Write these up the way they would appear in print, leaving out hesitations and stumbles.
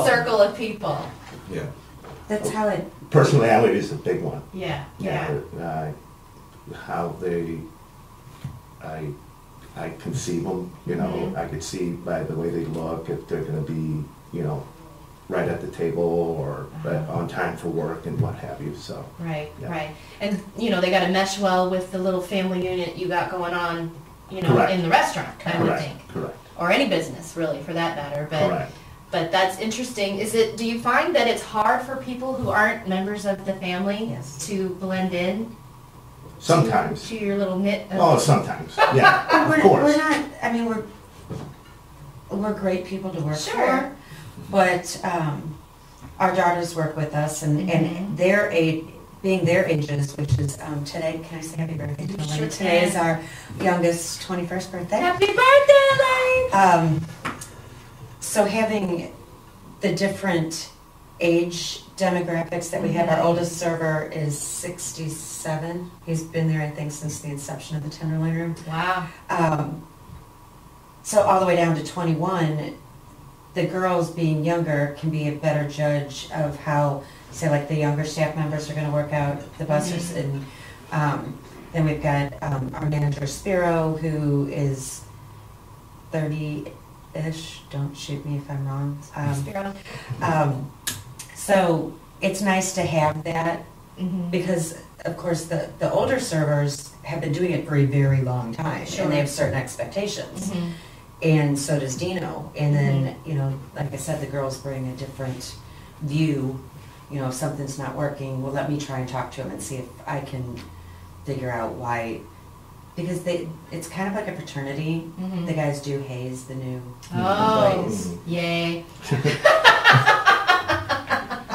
circle of people. Yeah. That's how it. Personality is a big one. Yeah. How I conceive them, you know, I could see by the way they look if they're going to be, you know, right at the table or on time for work and what have you. So Right. yeah. And you know, they got to mesh well with the little family unit you got going on, you know, Correct. in the restaurant, I would think. Correct. Or any business, really, for that matter. But Correct. But that's interesting. Do you find that it's hard for people who aren't members of the family Yes. to blend in? Sometimes. To your little knit. Oh, sometimes. Yeah, We're, of course. we're not. I mean, we're great people to work for, but our daughters work with us, and their age, being their ages, which is today. Can I say happy birthday to Elaine? Sure Today can. is our youngest 21st birthday. Happy birthday, Elaine! So having the different age demographics that we have, our oldest server is 67. He's been there, I think, since the inception of the Tenderloin Room. Wow. So all the way down to 21, the girls being younger can be a better judge of how, say, like the younger staff members are going to work out the buses. And then we've got our manager, Spiro, who is 30-ish. Don't shoot me if I'm wrong. Spiro. So it's nice to have that because, of course, the older servers have been doing it for a very long time, Sure. and they have certain expectations. And so does Dino. And then, you know, like I said, the girls bring a different view. You know, if something's not working, well, let me try and talk to them and see if I can figure out why. Because it's kind of like a fraternity. The guys do haze the new employees. Yay.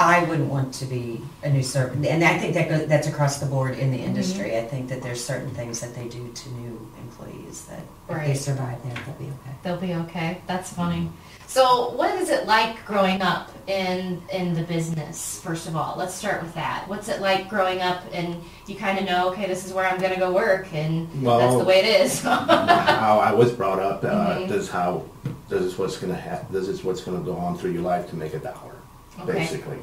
I wouldn't want to be a new servant, and I think that's across the board in the industry. I think that there's certain things that they do to new employees that if they survive there, they'll be okay. They'll be okay. That's funny. So what is it like growing up in the business, first of all? Let's start with that. What's it like growing up and you kind of know, okay, this is where I'm going to go work, and that's the way it is? How I was brought up, this is what's going to go on through your life to make $1. Okay. Basically,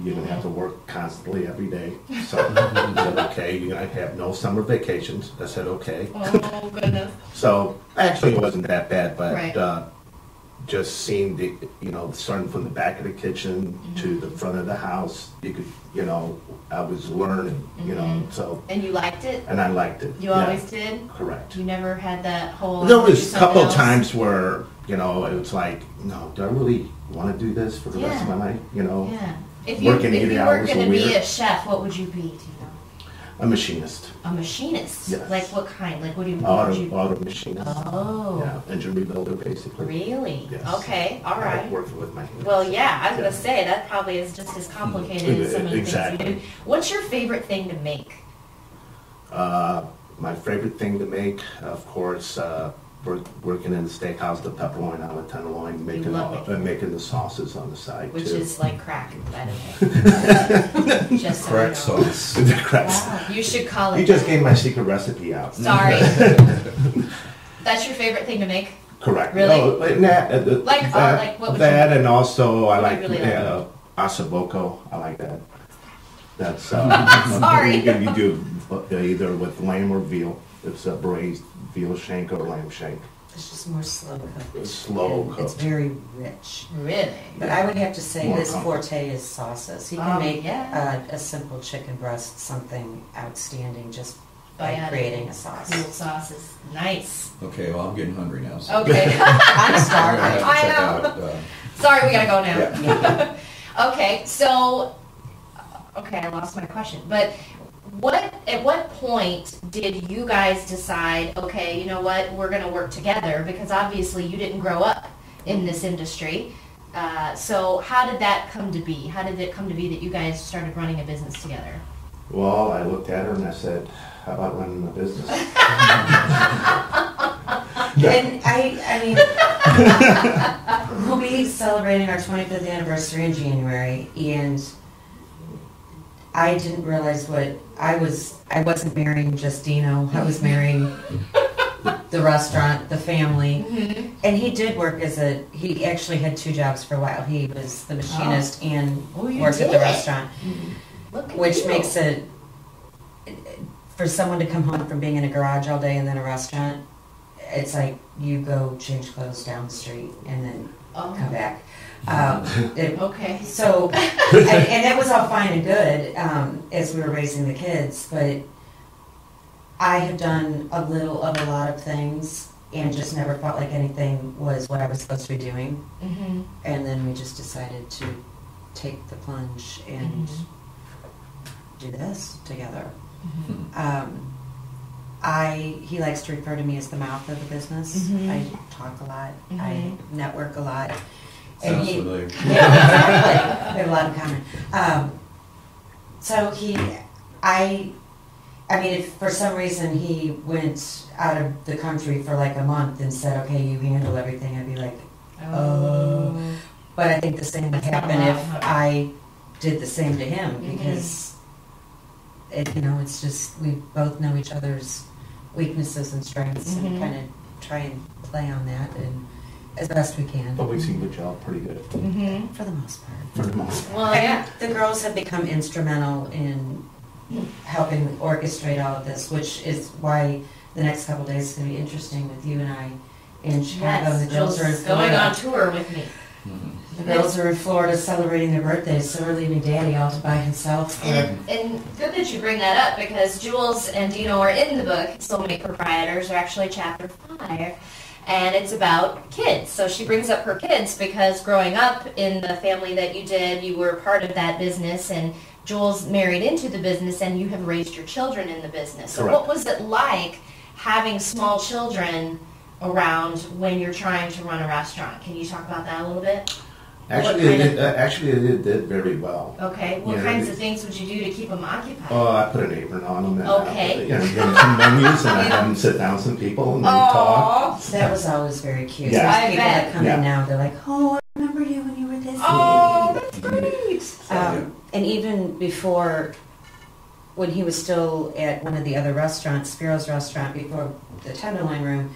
you're going to have to work constantly every day. So I said, okay, you're going to have no summer vacations. I said, okay. Oh, goodness. So actually, it wasn't that bad, but Right. Just seeing the, you know, starting from the back of the kitchen to the front of the house, you could, you know, I was learning, you know, so. And you liked it? And I liked it. You always did? Correct. You never had that whole... There was a couple of times where, you know, it was like, no, do I really want to do this for the rest of my life? You know, Yeah. If you were working 80 going hours to a be week. a chef, what would you be, do you know? A machinist. A machinist? Yes. Like what kind? Like what do you... what would you- Auto machinist. Oh. Yeah, engine rebuilder, basically. Really? Yes. Okay, all I right. like working with my hands. Well, yeah, I was going to say, that probably is just as complicated as some of the Exactly. things you do. What's your favorite thing to make? My favorite thing to make, of course, working in the steakhouse, the pepperoni on the tenderloin, love it. making the sauces on the side, Which too. is like crack, by the way. Just so you Crack know. sauce. The cracks. Wow, you should call it You just that. gave my secret recipe out. Sorry. That's your favorite thing to make? Correct. Really? No, that, Like what would that you... and also I What like do you really like? ossobuco. I like that. That's Sorry. You do either with lamb or veal. It's a braised veal shank or lamb shank. It's just more slow cooked. Slow And cooked. It's very rich. Really? But I would have to say More his comfort. forte is sauces. He can make yeah. a simple chicken breast something outstanding just by adding creating a sauce. Cool sauces. Nice. Okay, well, I'm getting hungry now. So Okay. I'm I'm gonna starving. have to I check know. out. Sorry, we gotta go now. Yeah. Okay, so, okay, I lost my question, but at what point did you guys decide, okay, you know what, we're gonna work together, because obviously you didn't grow up in this industry, so how did that come to be? How did it come to be that you guys started running a business together? Well, I looked at her and I said, how about running a business? And I mean, we'll be celebrating our 25th anniversary in January, and I didn't realize what I wasn't marrying just Dino. I was marrying the restaurant, the family. Mhm. And he did work he actually had 2 jobs for a while. He was the machinist and Oh, you worked at the did? restaurant, Look at which you. makes it, for someone to come home from being in a garage all day and then a restaurant, it's like you go change clothes down the street and then come back. Okay. So, and that was all fine and good as we were raising the kids, but I had done a little of a lot of things and just never felt like anything was what I was supposed to be doing. Mm-hmm. And then we just decided to take the plunge and do this together. He likes to refer to me as the mouth of the business. Mhm. I talk a lot. I network a lot. Sounds familiar. Yeah, exactly. We have a lot in common. So I mean, if for some reason he went out of the country for like a month and said, okay, you handle everything, I'd be like, oh. But I think the same would happen if I did the same to him, because it's just, we both know each other's weaknesses and strengths and kind of try and play on that and as best we can. But we seem to gel pretty good Mm-hmm. For the most part. for the most part. Well, yeah. The girls have become instrumental in helping orchestrate all of this, which is why the next couple days is going to be interesting with you and I in Chicago. Yes, The girls are in Jill's going on Florida. tour with me. The girls are in Florida celebrating their birthdays, so we're leaving Daddy all by himself. And good that you bring that up, because Jules and Dino are in the book, Soulmate Proprietors, are actually chapter 5. And it's about kids. So she brings up her kids because growing up in the family that you did, you were part of that business, and Jules married into the business, and you have raised your children in the business. So Correct. what was it like having small children around when you're trying to run a restaurant? Can you talk about that a little bit? Actually, it did very well. Okay. What Yeah, kinds of things would you do to keep them occupied? Oh, I put an apron on them and Okay. give them some menus, and I have them sit down with some people and they talk. That was always very cute. Yeah. There's I people bet. that come Yeah. in now, they're like, oh, I remember you when you were this Oh, big." that's great. And even before, when he was still at one of the other restaurants, Spiro's restaurant, before the Tenderloin Room,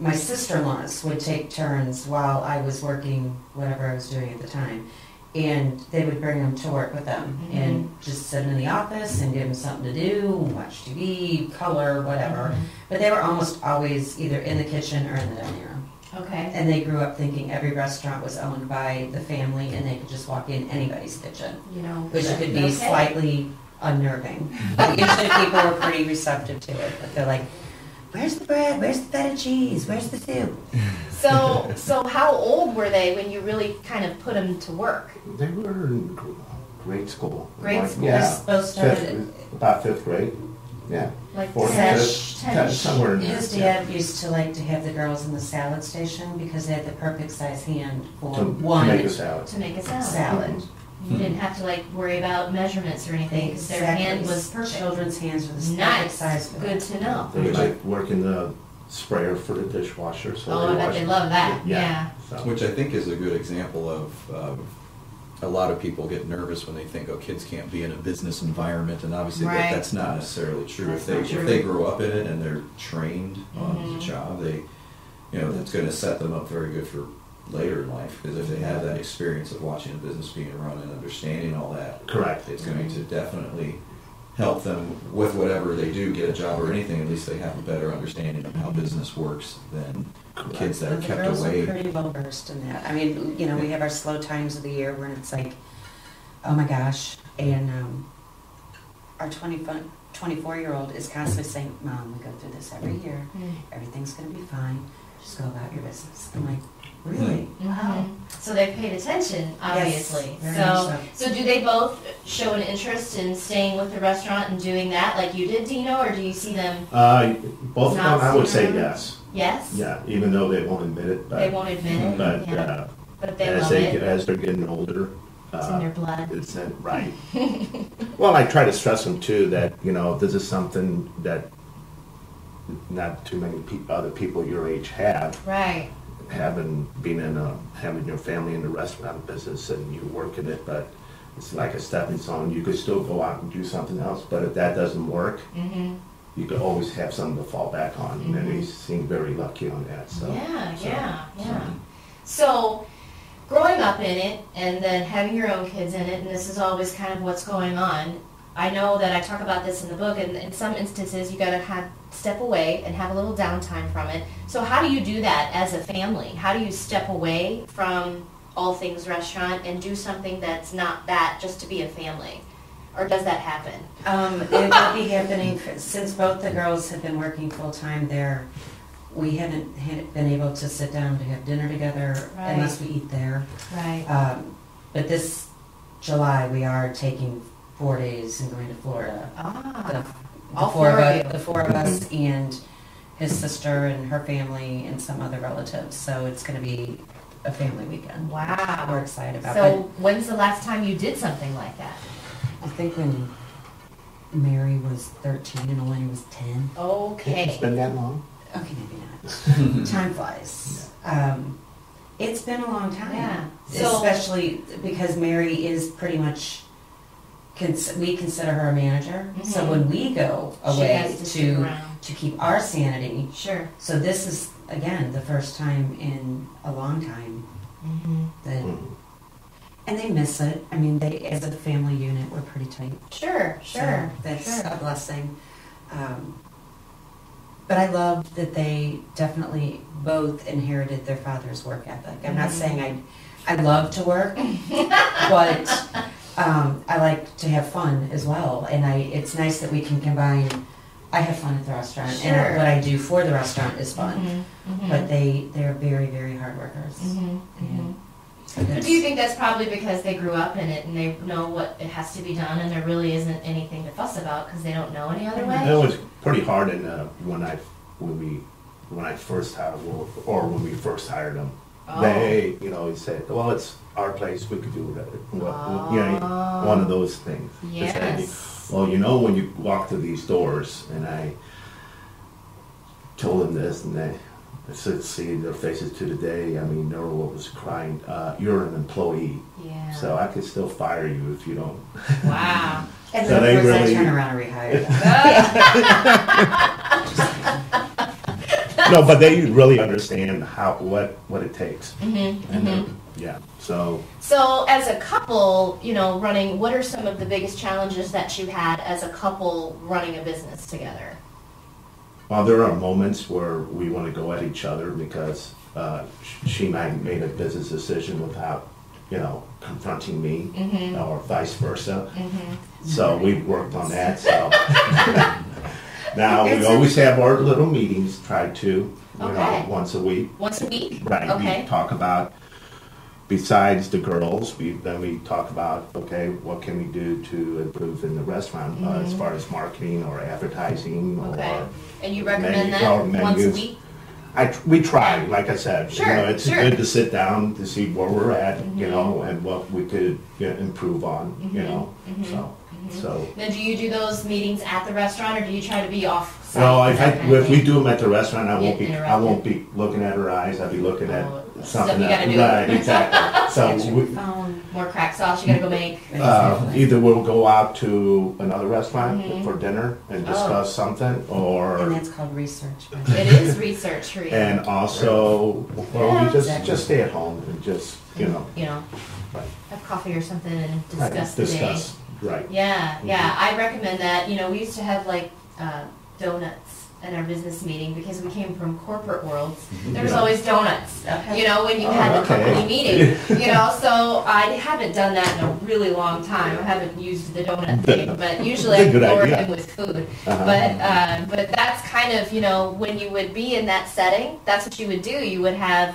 my sister-in-laws would take turns while I was working whatever I was doing at the time. And they would bring them to work with them and just sit in the office and give them something to do, watch TV, color, whatever. But they were almost always either in the kitchen or in the dining room. Okay. And they grew up thinking every restaurant was owned by the family and they could just walk in anybody's kitchen, You know, which could be okay. slightly unnerving. But usually people were pretty receptive to it. But they're like, where's the bread? Where's the feta cheese? Where's the soup? So how old were they when you really kind of put them to work? They were in grade school. Grade Like, school? Yeah. Both started About 5th grade. Yeah. Like Fourth, 10, fifth, 10. somewhere in there. His dad used to like to have the girls in the salad station because they had the perfect size hand for To one make a salad. To make a salad. salad. You didn't have to like worry about measurements or anything because their hand was perfect. Children's hands were the perfect Nice. size for Good that. to know. They like working the sprayer for the dishwasher. So Oh, I bet wash they it. love that. Yeah. So. Which I think is a good example of a lot of people get nervous when they think, oh, kids can't be in a business environment, and obviously Right. that's not necessarily true. That's If they not true. if they grow up in it and they're trained on Mhm. the job, that's going to set them up very good for later in life, because if they have that experience of watching a business being run and understanding all that, Correct. it's going to definitely help them with whatever they do, get a job or anything. At least they have a better understanding of how business works than kids that are But the kept girls away. are pretty well versed in that. I mean, we have our slow times of the year when it's like, oh my gosh, and our 24-year-old is constantly saying, Mom, we go through this every year. Everything's going to be fine. Just go about your business. I'm like, really? Wow. So they've paid attention, obviously. Yes, very much So do they both show an interest in staying with the restaurant and doing that like you did, Dino, or do you see them? Both of Not them, I would say sooner? yes. Yes? Yeah, even though they won't admit it. But, They won't admit it, But yeah. But they as love they it. as they're getting older, It's in their blood. it's right. Well, I try to stress them too that this is something that not too many other people your age have. Right. Having your family in the restaurant business and you work in it, but it's like a stepping stone. You could still go out and do something else, but if that doesn't work, Mm-hmm. you could always have something to fall back on, and they seem very lucky on that, so. So, growing up in it and then having your own kids in it, and this is always kind of what's going on, I know that I talk about this in the book, and in some instances you gotta step away and have a little downtime from it. So how do you do that as a family? How do you step away from all things restaurant and do something that's not that, just to be a family? Or does that happen? It will be happening, since both the girls have been working full-time there. We haven't been able to sit down to have dinner together unless we eat there. Right. But this July, we are taking 4 days and going to Florida. All four of you. The four of us and his sister and her family and some other relatives. So it's going to be a family weekend. Wow. We're excited about it. So when's the last time you did something like that? I think when Mary was 13 and Eleni was 10. Okay. It's been that long? Okay, maybe not. Time flies. It's been a long time. Yeah. So, especially because Mary is pretty much, we consider her a manager. So when we go away to keep our sanity. Sure. So this is, again, the first time in a long time that, and they miss it. I mean, they, as a family unit, we're pretty tight. Sure. So that's a blessing. But I love that they definitely both inherited their father's work ethic. I'm not saying I love to work, but I like to have fun as well. And it's nice that we can combine. I have fun at the restaurant, and what I do for the restaurant is fun. But they're very, very hard workers. But do you think that's probably because they grew up in it and they know what it has to be done, and there really isn't anything to fuss about because they don't know any other way? It was pretty hard when I first hired, or when we first hired them. They, he said, well, it's our place, we could do that. One of those things. Yes. Well, when you walk through these doors, and I told them this, and they said, see their faces to the day. I mean, Nerl was crying, you're an employee. Yeah. So I could still fire you if you don't. Wow. And So then, they of course, really- I turn around and rehire them. No, but they really understand what it takes. So as a couple, running, what are some of the biggest challenges that you had as a couple running a business together? Well, there are moments where we want to go at each other because she might have made a business decision without, confronting me, or vice versa. So we've worked on that. So now we always have our little meetings. Try to, once a week. Once a week. Right. Okay. We talk about. Besides the girls, then we talk about, okay, what can we do to improve in the restaurant as far as marketing or advertising or And you recommend menus. that once a week? We try, like I said. Sure, it's good to sit down to see where we're at, and what we could improve on, So. Now, do you do those meetings at the restaurant, or do you try to be off site? No, if we do them at the restaurant, I won't be looking at her eyes. I'll be looking at something you else. gotta do. Right, exactly. So More crack sauce you gotta go make. either we'll go out to another restaurant for dinner and discuss something, or And that's called research. It is research for you. and also, we just stay at home and just right. Have coffee or something and Right, discuss the day. Right. Yeah, I recommend that. We used to have like donuts at our business meeting because we came from corporate worlds. There was always donuts, when you had the company meeting. So I haven't done that in a really long time. I haven't used the donut thing, but usually I lure in with food. But that's kind of, when you would be in that setting, that's what you would do. You would have,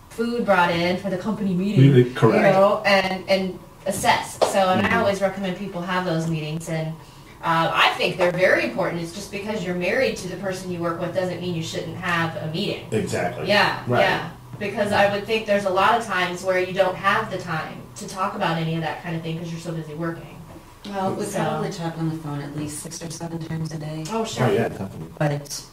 food brought in for the company meeting. Correct. And assess. And I always recommend people have those meetings, and I think they're very important. It's just because you're married to the person you work with doesn't mean you shouldn't have a meeting. Exactly. Yeah. Because I would think there's a lot of times where you don't have the time to talk about any of that kind of thing because you're so busy working. Well, we probably talk on the phone at least 6 or 7 times a day. Oh, sure. Oh, yeah, definitely. But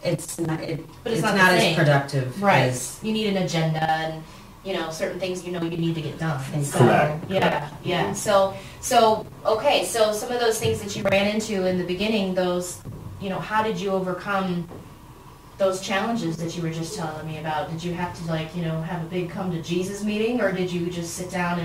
it's not But it's not not the as same. productive Right. as You need an agenda, and you know, certain things you know you need to get done. So, Correct. yeah. So, okay, so some of those things that you ran into in the beginning, those, you know, how did you overcome those challenges that you were just telling me about? Did you have to, like, you know, have a big come to Jesus meeting, or did you just sit down and